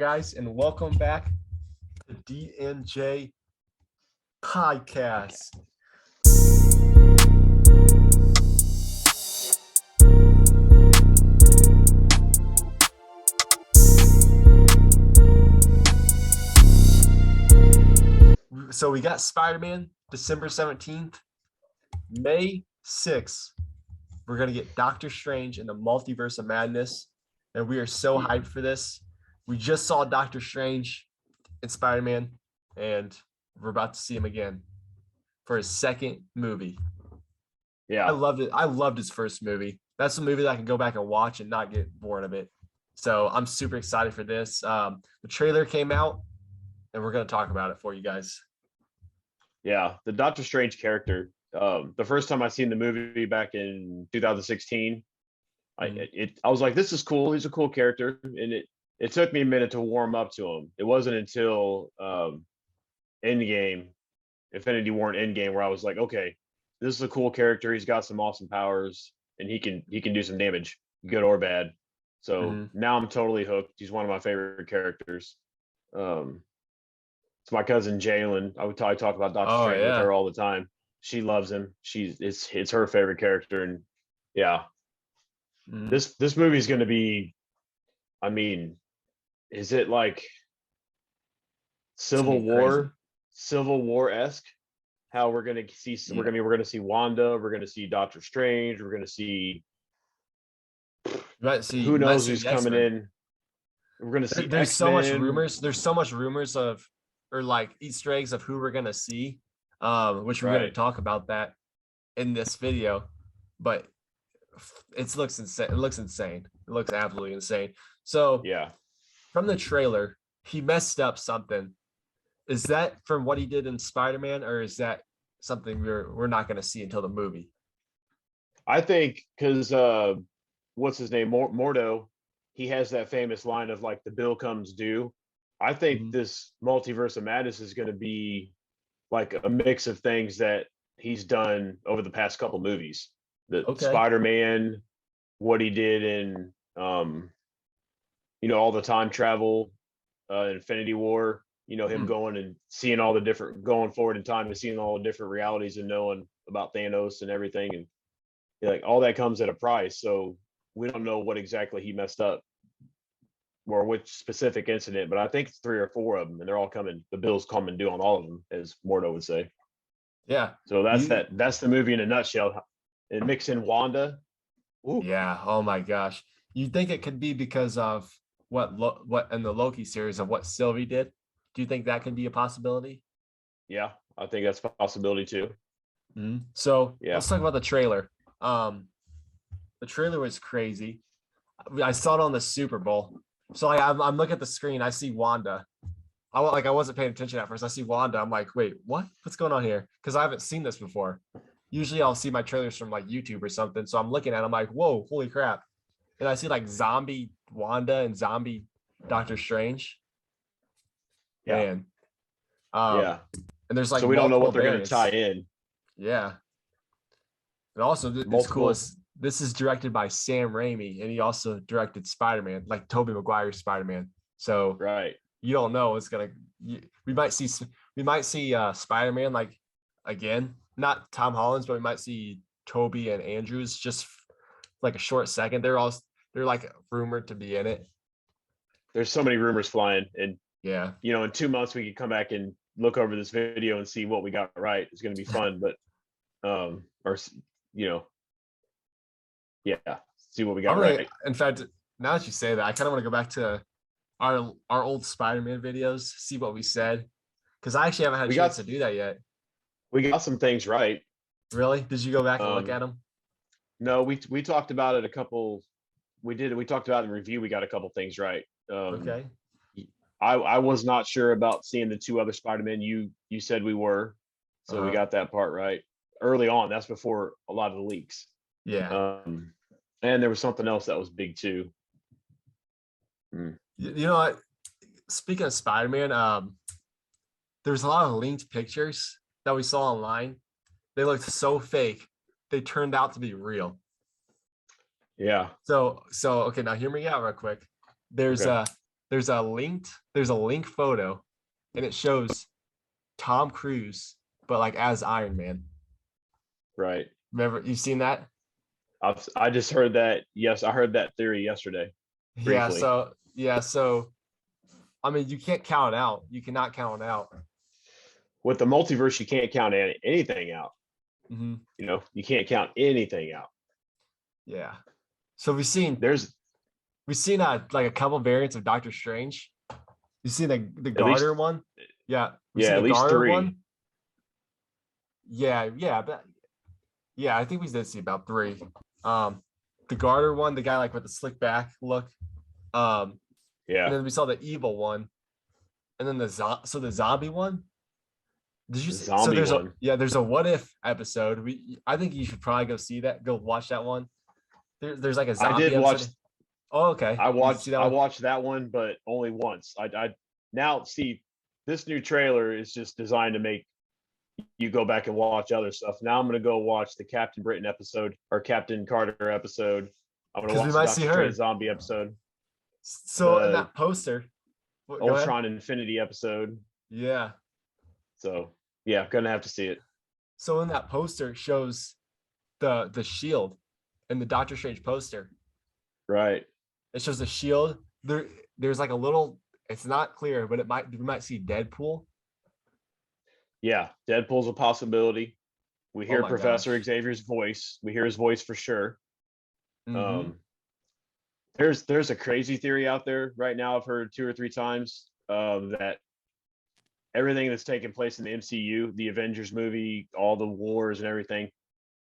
guys, and welcome back to DNJ Podcast. So we got Spider-Man December 17th, May 6th. We're going to get Doctor Strange in the Multiverse of Madness, and we are so hyped for this. We just saw Doctor Strange in Spider-Man, and we're about to see him again for his second movie. Yeah, I loved it. I loved his first movie. That's a movie that I can go back and watch and not get bored of it. So I'm super excited for this. The trailer came out, and we're going to talk about it for you guys. yeah. The Doctor Strange character. The first time I seen the movie back in 2016, I was like, "This is cool. He's a cool character," and it took me a minute to warm up to him. It wasn't until Endgame, Infinity War and Endgame, where I was like, "Okay, this is a cool character. He's got some awesome powers, and he can do some damage, good or bad." So now I'm totally hooked. He's one of my favorite characters. It's my cousin Jalen. I talk about Doctor Strange with her all the time. She loves him. It's her favorite character, and yeah, this movie is going to be. I mean, is it like Civil War-esque? How we're going to see? We're going to see Wanda. We're going to see Doctor Strange. We're going to see. Who knows who's coming in? We're going to see. There's so much rumors. There's so much rumors of, or like Easter eggs of who we're going to see. Which we're going to talk about that in this video, but it looks insane. It looks insane. It looks absolutely insane. So yeah, from the trailer, he messed up something. Is that from what he did in Spider-Man, or is that something we're not going to see until the movie? I think because what's his name, Mordo, he has that famous line of like the bill comes due. I think this Multiverse of Madness is going to be like a mix of things that he's done over the past couple movies. The Spider-Man, what he did in all the time travel, Infinity War, him going and seeing all the different, going forward in time and seeing all the different realities and knowing about Thanos and everything. And like all that comes at a price. So we don't know what exactly he messed up or which specific incident, but I think it's 3 or 4 of them, and they're all coming. The bills coming due on all of them, as Mordo would say. Yeah. So that's the movie in a nutshell. And mix in Wanda. Ooh. Yeah. Oh my gosh. You think it could be because of what in the Loki series of what Sylvie did? Do you think that could be a possibility? Yeah, I think that's a possibility too. So let's talk about the trailer. The trailer was crazy. I saw it on the Super Bowl. So I'm looking at the screen. I see Wanda. I wasn't paying attention at first. I see Wanda. I'm like, wait, what? What's going on here? Because I haven't seen this before. Usually I'll see my trailers from like YouTube or something. So I'm looking at it. I'm like, whoa, holy crap. And I see like zombie Wanda and zombie Doctor Strange. Yeah. Man. And there's like, so we don't know what they're going to tie in. Yeah. And also it's cool. This is directed by Sam Raimi, and he also directed Spider-Man, like Tobey Maguire's Spider-Man. So you don't know it's gonna. We might see Spider-Man like again, not Tom Holland's, but we might see Tobey and Andrews just like a short second. They're like rumored to be in it. There's so many rumors flying, and yeah, in 2 months we could come back and look over this video and see what we got right. It's going to be fun, but yeah, see what we got right. In fact, now that you say that, I kind of want to go back to our old Spider-Man videos, see what we said, because I actually haven't had a chance to do that yet. We got some things right. Really? Did you go back and look at them? No, we talked about it a couple. We talked about it in review. We got a couple things right. Okay. I was not sure about seeing the 2 other Spider-Men. You said we were, so we got that part right early on. That's before a lot of the leaks. Yeah. And there was something else that was big too. You know what? Speaking of Spider-Man, there was a lot of linked pictures that we saw online. They looked so fake. They turned out to be real. Yeah. So okay, now hear me out real quick. There's there's a link photo, and it shows Tom Cruise, but like as Iron Man. Right. Remember, you've seen that? I just heard that. Yes, I heard that theory yesterday. Briefly. So I mean, you can't count it out. You cannot count it out. With the multiverse, you can't count anything out. Mm-hmm. You know, you can't count anything out. Yeah. So we've seen like a couple variants of Doctor Strange. You seen the garter one? Yeah. Yeah, at least three. One. Yeah, but yeah, I think we did see about three. The garter one, the guy like with the slick back look. Yeah. And then we saw the evil one, and then the zombie one. Did you see? So there's a what if episode. I think you should probably go watch that one. There's like a zombie. I did watch. Oh, okay. I watched that one, but only once. I now see this new trailer is just designed to make you go back and watch other stuff. Now I'm gonna go watch the Captain Britain episode or Captain Carter episode. I'm gonna watch the Doctor Strange zombie episode. So in that poster, Ultron Infinity episode. Yeah. So yeah, gonna have to see it. So in that poster shows the shield in the Doctor Strange poster. Right. It shows the shield. There's like a little. It's not clear, but we might see Deadpool. Yeah, Deadpool's a possibility. We hear Professor Xavier's voice. We hear his voice for sure. Mm-hmm. There's a crazy theory out there right now. I've heard 2 or 3 times that everything that's taking place in the MCU, the Avengers movie, all the wars and everything,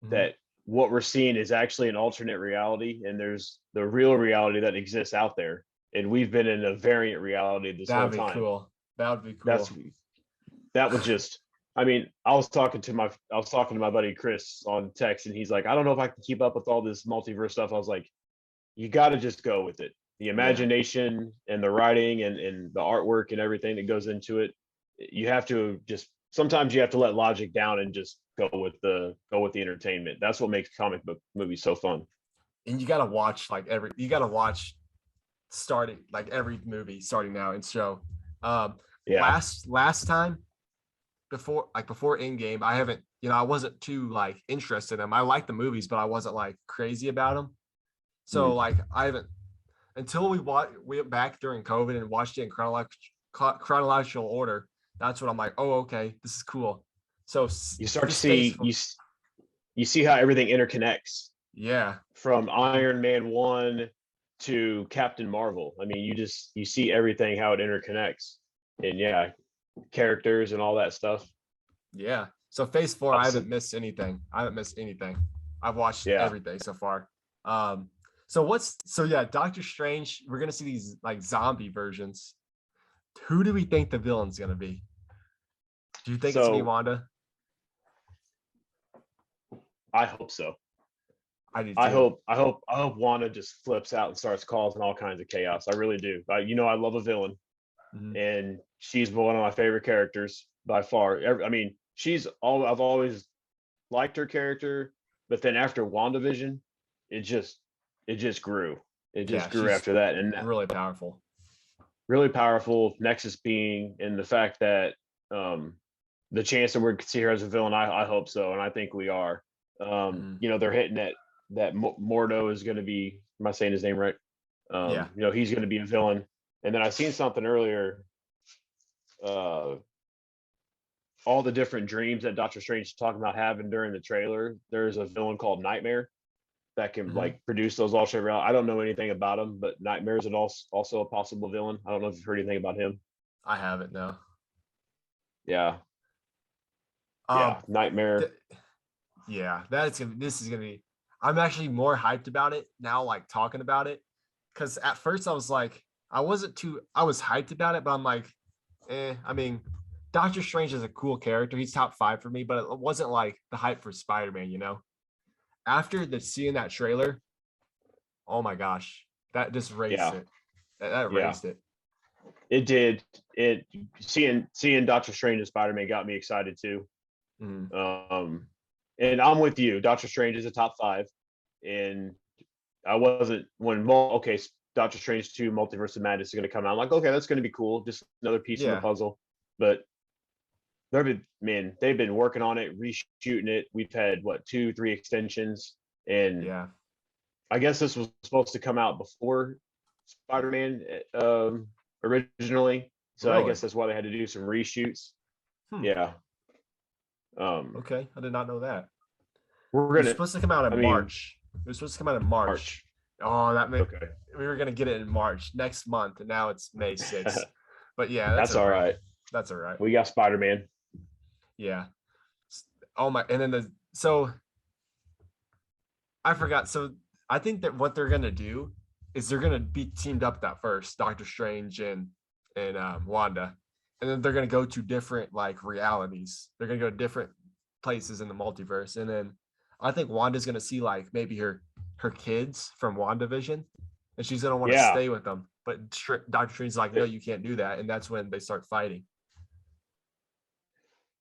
that what we're seeing is actually an alternate reality, and there's the real reality that exists out there, and we've been in a variant reality this whole time. That'd be cool. That would be cool. That would just. I mean, I was talking to my buddy Chris on text, and he's like, I don't know if I can keep up with all this multiverse stuff. I was like, you got to just go with it. The imagination and the writing and the artwork and everything that goes into it. You have to sometimes you have to let logic down and just go with the entertainment. That's what makes comic book movies so fun. And you got to watch starting like every movie starting now and show. Last time before Endgame, I haven't, I wasn't too like interested in them. I liked the movies, but I wasn't like crazy about them. So like I haven't until we went back during COVID and watched it in chronological order. That's when I'm like, oh, okay, this is cool. So you start to see you see how everything interconnects. Yeah. From Iron Man 1 to Captain Marvel. I mean, you see everything how it interconnects, and characters and all that stuff. Yeah. So Phase 4, I haven't missed anything. I've watched everything so far. Doctor Strange, we're gonna see these like zombie versions. Who do we think the villain's gonna be? Do you think it's gonna be Wanda? I hope so. I do too. I hope Wanda just flips out and starts causing all kinds of chaos. I really do. I love a villain, and she's one of my favorite characters by far. I've always liked her character, but then after WandaVision, it just grew. It just grew after that, and really powerful. Really powerful. Nexus being in the fact that the chance that we're going to see her as a villain, I hope so, and I think we are. They're hitting that Mordo is going to be. Am I saying his name right? He's going to be a villain. And then I seen something earlier. All the different dreams that Doctor Strange is talking about having during the trailer. There's a villain called Nightmare that can like produce those alternate reality. I don't know anything about him, but Nightmare is also a possible villain. I don't know if you've heard anything about him. I haven't, no. Yeah. Nightmare. This is gonna be. I'm actually more hyped about it now, like talking about it, because at first I was like, I was hyped about it, but I'm like, I mean, Doctor Strange is a cool character. He's top 5 for me, but it wasn't like the hype for Spider-Man, After seeing that trailer, oh my gosh, that just raised it. That raised it. It did. Seeing Doctor Strange and Spider-Man got me excited too. And I'm with you. Doctor Strange is a top 5, and I wasn't Doctor Strange 2 Multiverse of Madness is going to come out. I'm like, okay, that's going to be cool. Just another piece of the puzzle. But they've been working on it, reshooting it. We've had 2-3 extensions, and I guess this was supposed to come out before Spider-Man originally. So really? I guess that's why they had to do some reshoots. Yeah. Okay, I did not know that. It's supposed to come out in March. It was supposed to come out in March. Oh, that made we were gonna get it in March next month, and now it's May 6th. But yeah, that's all right. That's all right. We got Spider-Man. Yeah. Oh my! And then I forgot. So I think that what they're gonna do is they're gonna be teamed up at first, Doctor Strange and Wanda, and then they're gonna go to different like realities. They're gonna go to different places in the multiverse, and then I think Wanda's gonna see like maybe her kids from WandaVision, and she's gonna want to stay with them. But Doctor Strange's like, no, you can't do that, and that's when they start fighting.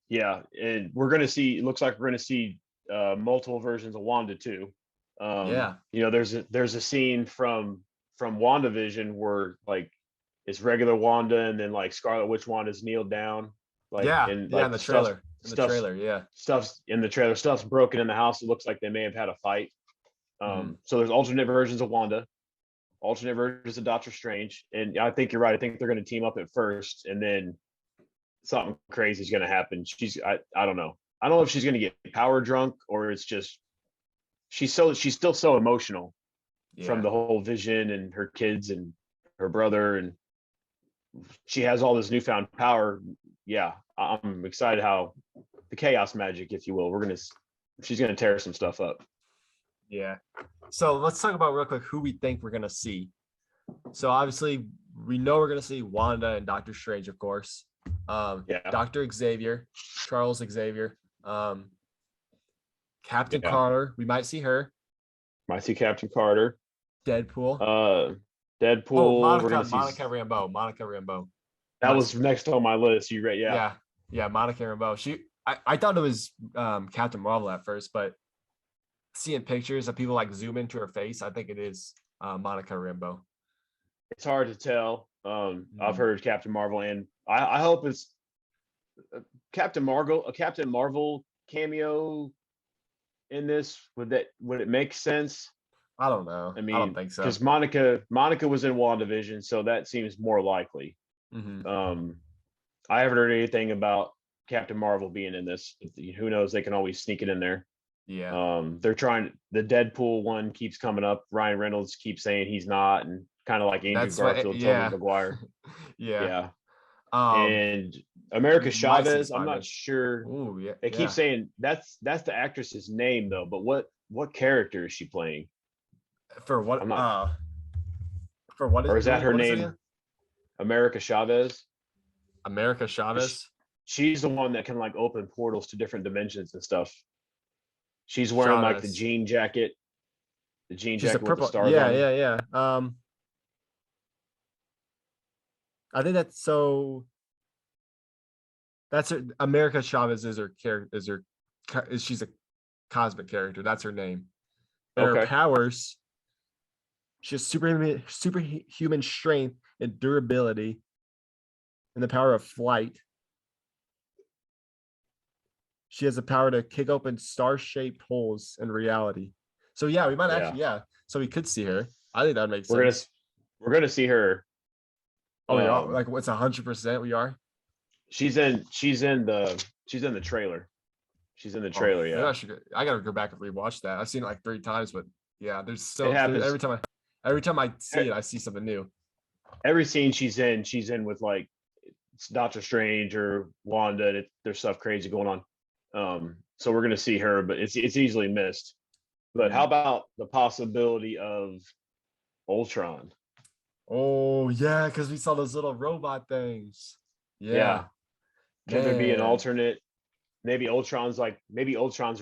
Yeah, and we're gonna see. It looks like we're gonna see multiple versions of Wanda too. There's a scene from WandaVision where like it's regular Wanda, and then like Scarlet Witch Wanda's kneeled down. Like, in the trailer. Stuff's in the trailer. Stuff's broken in the house. It looks like they may have had a fight. So there's alternate versions of Wanda, alternate versions of Doctor Strange, and I think you're right. I think they're going to team up at first, and then something crazy is going to happen. I don't know. I don't know if she's going to get power drunk, or it's just she's still so emotional from the whole Vision and her kids and her brother, and she has all this newfound power. Yeah, I'm excited how the chaos magic, if you will, she's gonna tear some stuff up. Yeah. So let's talk about real quick who we think we're gonna see. So obviously we know we're gonna see Wanda and Doctor Strange, of course. Dr. Xavier, Charles Xavier, Captain Carter. We might see her. Might see Captain Carter. Deadpool. Deadpool. Oh, Monica Rambeau. That was next on my list. You read? Yeah. Monica Rambeau. I thought it was Captain Marvel at first, but seeing pictures of people like zoom into her face, I think it is Monica Rambeau. It's hard to tell. I've heard Captain Marvel, and I hope it's a Captain Marvel cameo in this. Would it make sense? I don't know. I don't think so. Because Monica was in WandaVision, so that seems more likely. I haven't heard anything about Captain Marvel being in this. Who knows? They can always sneak it in there. Yeah. They're trying. The Deadpool one keeps coming up. Ryan Reynolds keeps saying he's not, and kind of like Andrew Garfield, Tobey Maguire. Yeah. And America Chavez, I'm not sure. Ooh, yeah. They keep saying that's the actress's name though, but what character is she playing? For what? Or is that her name? America Chavez. America Chavez. She's the one that can like open portals to different dimensions and stuff. She's wearing like the jean jacket. The jean jacket with the stars on it. Yeah. I think that's so. That's her. America Chavez is her character. She's a cosmic character. That's her name. Her powers. She has superhuman strength and durability, and the power of flight. She has the power to kick open star-shaped holes in reality. So yeah, we might actually So we could see her. I think that makes sense. We're gonna see her. Oh yeah, like what's 100%? We are. She's in the trailer. She's in the trailer. Yeah. I gotta go back and rewatch that. I've seen it like 3 times, but yeah, every time I see it, I see something new. Every scene she's in with like it's Doctor Strange or Wanda. There's stuff crazy going on. So we're gonna see her, but it's easily missed. But how about the possibility of Ultron? Oh yeah, because we saw those little robot things. Yeah. Can there be an alternate? Maybe Ultron's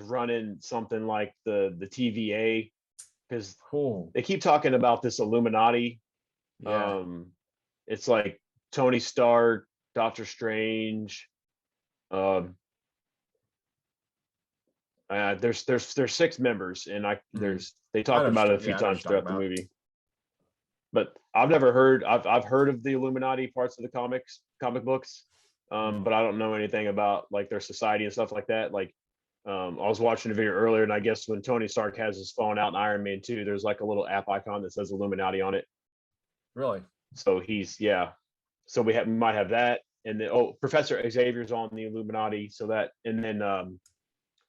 running something like the TVA, because they keep talking about this Illuminati. It's like Tony Stark, Doctor Strange. There's 6 members, and they talked about it a few times throughout the movie. but I've never heard. I've heard of the Illuminati parts of the comic books, but I don't know anything about like their society and stuff like that. Like, I was watching a video earlier, and I guess when Tony Stark has his phone out in Iron Man 2, there's like a little app icon that says Illuminati on it. Really? So So we might have that, and then Professor Xavier's on the Illuminati. So that, and then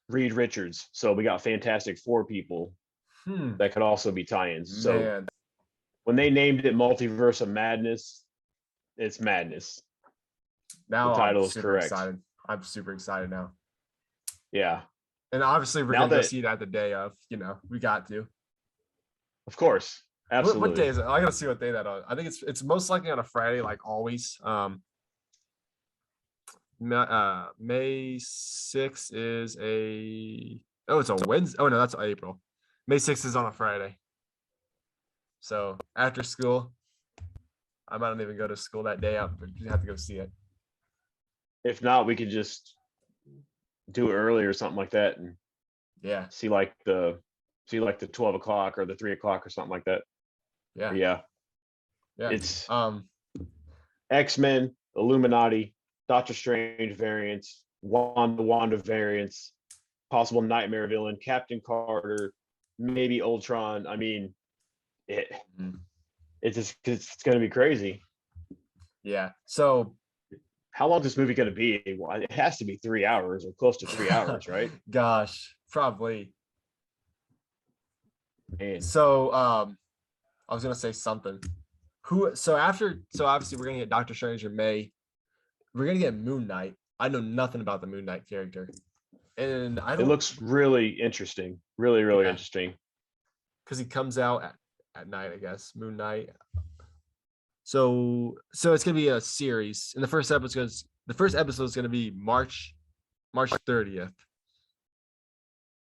Reed Richards. So we got Fantastic Four people that could also be tie-ins. So when they named it Multiverse of Madness, it's madness. Now the title I'm is super correct. excited. I'm super excited now. Yeah. And obviously we're gonna go see that the day of. We got to. Of course. Absolutely. What day is it? I gotta see what day that is. I think it's most likely on a Friday, like always. May 6th is it's a Wednesday. Oh no, that's April. May 6th is on a Friday. So after school, I might not even go to school that day out, but you have to go see it. If not, we could just do it early or something like that, and see like the 12 o'clock or the 3 o'clock or something like that. Yeah. It's X-Men, Illuminati, Doctor Strange variants, Wanda variants, possible Nightmare villain, Captain Carter, maybe Ultron. I mean, it's going to be crazy. Yeah. So how long is this movie going to be? Well, it has to be 3 hours or close to 3 hours, right? Gosh, probably. Man. So I was gonna say something. So obviously we're gonna get Doctor Strange in May. We're gonna get Moon Knight. I know nothing about the Moon Knight character, and it looks really interesting, really interesting. Because he comes out at night, I guess. Moon Knight. So it's gonna be a series, and the first episode is gonna be March 30th.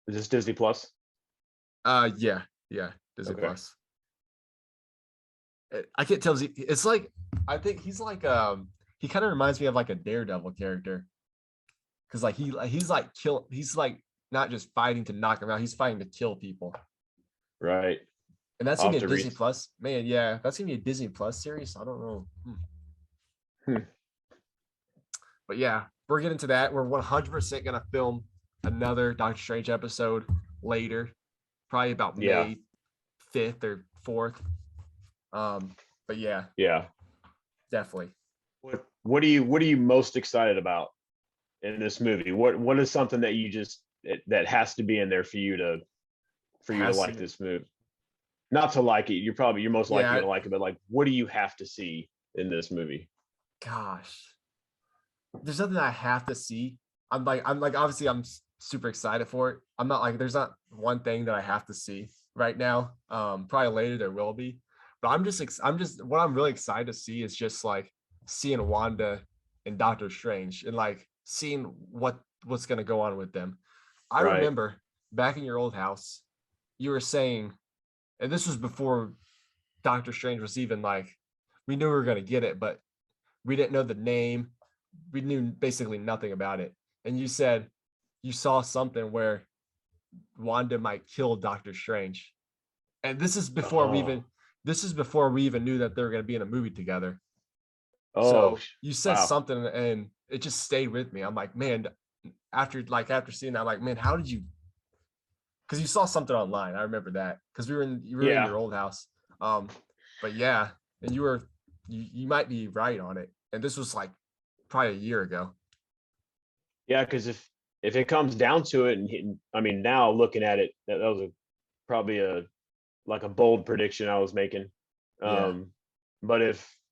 Is this Disney Plus? Yeah, Disney Plus. I can't tell. It's like, I think he's like he kind of reminds me of like a Daredevil character, because like he's like not just fighting to knock him out, he's fighting to kill people. Right. And that's gonna be a Disney Plus, man. Yeah, that's gonna be a Disney Plus series. I don't know. But yeah, we're getting to that. We're 100% gonna film another Doctor Strange episode later, probably about May 5th or 4th. But yeah, definitely. What are you most excited about in this movie? What is something that you that has to be in there for you to like this movie? Not to like it, you're most likely gonna like it, but like, what do you have to see in this movie? Gosh, there's nothing I have to see. I'm like obviously I'm super excited for it. I'm not like, there's not one thing that I have to see right now. Probably later there will be, but I'm just what I'm really excited to see is just like seeing Wanda and Doctor Strange, and like seeing what's gonna go on with them. I remember back in your old house, you were saying, and this was before Doctor Strange was even like, we knew we were gonna get it, but we didn't know the name. We knew basically nothing about it. And you said you saw something where Wanda might kill Doctor Strange. And this is before we even knew that they were going to be in a movie together. So you said something, and it just stayed with me. I'm like, man, after seeing that, I'm like, man, how did you? Because you saw something online. I remember that, because you were in your old house. But yeah, and you might be right on it. And this was like probably a year ago. Yeah, because if it comes down to it, and I mean, now looking at it, that was probably a bold prediction I was making. But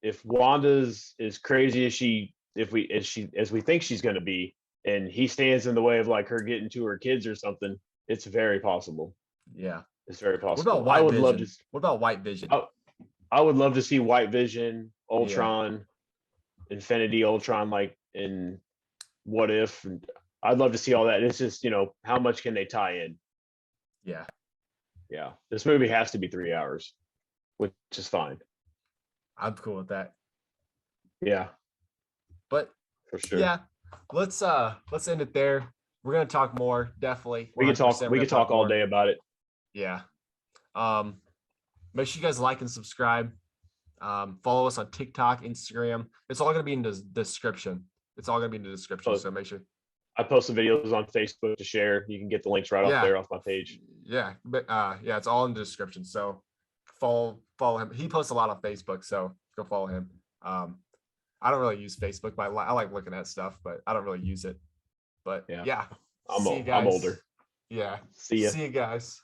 if Wanda's as crazy as we think she's going to be, and he stands in the way of like her getting to her kids or something, it's very possible. Yeah, it's very possible. What about White Vision? I would love to see White Vision, Ultron, Infinity Ultron, like in What If. And I'd love to see all that. It's just, how much can they tie in? Yeah. This movie has to be 3 hours, which is fine. I'm cool with that. Yeah. But for sure. Yeah. Let's end it there. We're gonna talk more, definitely. We can talk all day about it. Yeah. Make sure you guys like and subscribe. Follow us on TikTok, Instagram. It's all gonna be in the description. It's all gonna be in the description. So make sure. I post some videos on Facebook to share. You can get the links right off there off my page. Yeah, but yeah, it's all in the description. So follow him. He posts a lot on Facebook, so go follow him. I don't really use Facebook, but I like looking at stuff, but I don't really use it. But yeah, I'm older. Yeah, See ya. See you guys.